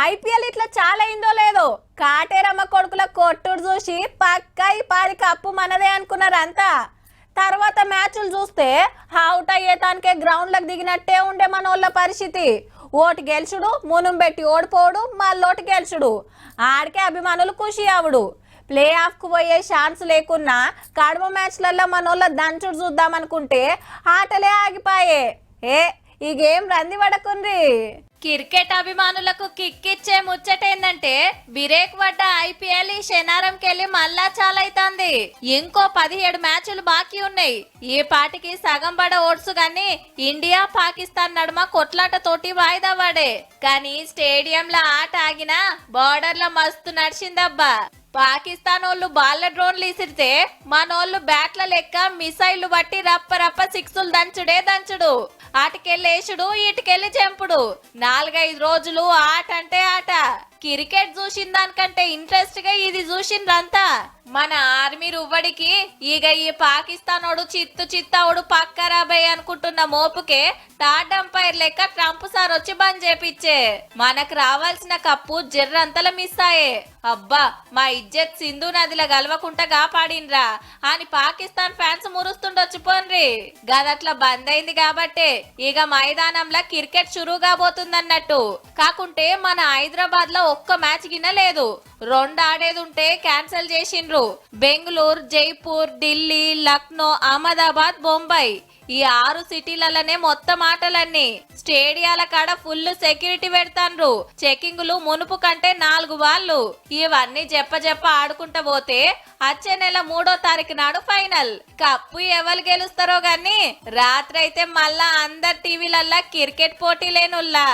IPL ఇట్లా చాలా అయిందో లేదో కాటేరమ్మ కొడుకుల కొట్టుడు చూసి పక్కా ఈ పారి కప్పు మనదే అనుకున్నారంతా. తర్వాత మ్యాచ్లు చూస్తే అవుట్ అయ్యేటానికే గ్రౌండ్లకు దిగినట్టే ఉండే మనోళ్ళ పరిస్థితి. ఓటు గెలుచుడు, మునుం పెట్టి ఓడిపోడు, మళ్ళోటి గెలుచుడు, ఆడికే అభిమానులు ఖుషి అవుడు. ప్లే ఆఫ్కు పోయే ఛాన్స్ లేకున్నా కడమ మ్యాచ్లలో మనోళ్ళ దంచుడు చూద్దామనుకుంటే ఆటలే ఆగిపాయే. ఈ గేమ్ రంది పడకుంది. క్రికెట్ అభిమానులకు కిక్కిచ్చే ముచ్చటేందంటే బిరేక్ పడ్డ ఐపీఎల్ ఈ శనారంకెళ్ళి మళ్ళా చాలైతాంది. ఇంకో 17 మ్యాచ్లు బాకీ ఉన్నాయి. ఈ పాటికి సగం పడ ఓట్స్ గాని ఇండియా పాకిస్తాన్ నడుమ కొట్లాట తోటి వాయిదా పడే. కానీ స్టేడియంల ఆట ఆగినా బార్డర్ల మస్తు నడిచిందబ్బా. పాకిస్తాన్ వాళ్ళు బాల్ల డ్రోన్లు ఇసిరితే మనోళ్ళు బ్యాట్ల లెక్క మిసైళ్లు బట్టి రప్ప రప్ప సిక్సులు దంచుడే దంచుడు, ఆటకెళ్ళేసుడు ఈటకెళ్ళి చెంపుడు. 4-5 రోజులు ఆట అంటే ఆట. క్రికెట్ చూసిన దానికంటే ఇంట్రెస్ట్ గా ఇది చూసిండ్రంతా. మన ఆర్మీ రువ్వడికి ఇక ఈ పాకిస్తానోడు చిత్తవుడు పక్కరాబోయ్ అనుకుంటున్న మోపుకే థర్డ్ అంపైర్ లెక్క ట్రంప్ సార్ వచ్చి బంద్ చేపిచ్చే. మనకు రావాల్సిన కప్పు జర్రంతల మిస్ అయ్యే. అబ్బా మా ఇజ్జత్ సింధు నదిలో గలవకుండా కాపాడిన్రా అని పాకిస్తాన్ ఫ్యాన్స్ మురుస్తుండొచ్చు పోన్రి. గదట్లా బంద్ అయింది కాబట్టే ఇక మైదానంలో క్రికెట్ షురూ కాబోతుందన్నట్టు. కాకుంటే మన హైదరాబాద్ లో ఒక్క మ్యాచ్ గిన లేదు, 2 ఆడేది ఉంటే క్యాన్సిల్ చేసిండ్రు. బెంగళూరు, జైపూర్, ఢిల్లీ, లక్నో, అహ్మదాబాద్, బొంబాయి ఈ 6 సిటీలలోనే మొత్తం ఆటలన్నీ. స్టేడియాల కాడ ఫుల్ సెక్యూరిటీ పెడతాండ్రు. చెకింగులు మునుపు కంటే 4 వాళ్ళు. ఇవన్నీ చెప్ప ఆడుకుంటా పోతే వచ్చే నెల 3వ తారీఖు నాడు ఫైనల్. కప్పు ఎవరు గెలుస్తారో గాని రాత్రి అయితే మళ్ళా అందరు టీవీలల్లా క్రికెట్ పోటీలేనుల్లా.